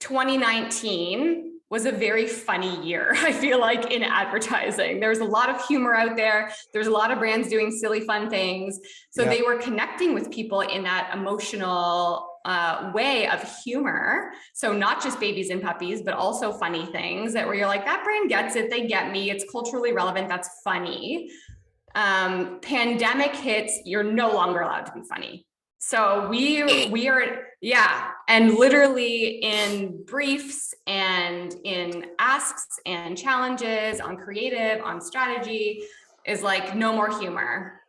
2019 was a very funny year, I feel like, in advertising. There's a lot of humor out there. There's a lot of brands doing silly, fun things. So they were connecting with people in that emotional way of humor. So not just babies and puppies, but also funny things that where you're like, that brand gets it, they get me, it's culturally relevant, that's funny. Pandemic hits, you're no longer allowed to be funny. So we are, and literally in briefs and in asks and challenges on creative, on strategy, is like, no more humor.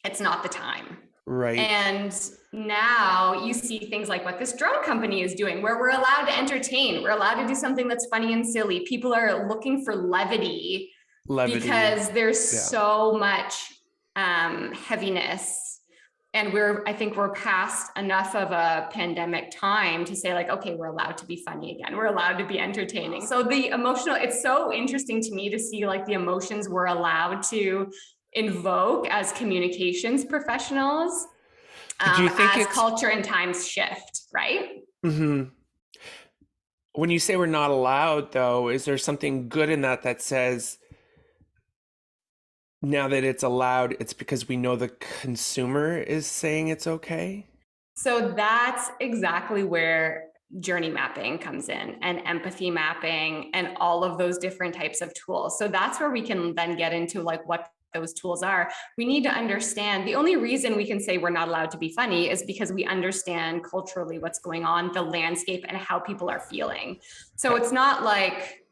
It's not the time. Right. And now you see things like what this drone company is doing, where we're allowed to entertain. We're allowed to do something that's funny and silly. People are looking for levity. Because there's so much heaviness. And I think we're past enough of a pandemic time to say like, okay, we're allowed to be funny again. We're allowed to be entertaining. So the emotional, it's so interesting to me to see like the emotions we're allowed to invoke as communications professionals Do you think as culture and times shift, right? Mm-hmm. When you say we're not allowed, though, is there something good in that says, now that it's allowed, it's because we know the consumer is saying it's okay? So that's exactly where journey mapping comes in, and empathy mapping, and all of those different types of tools. So that's where we can then get into like what those tools are. We need to understand, the only reason we can say we're not allowed to be funny is because we understand culturally what's going on, the landscape, and how people are feeling. So it's not like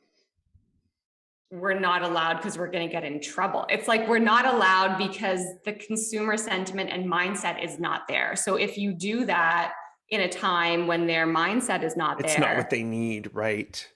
we're not allowed because we're going to get in trouble. It's like we're not allowed because the consumer sentiment and mindset is not there. So if you do that in a time when their mindset is not there, it's not what they need, right?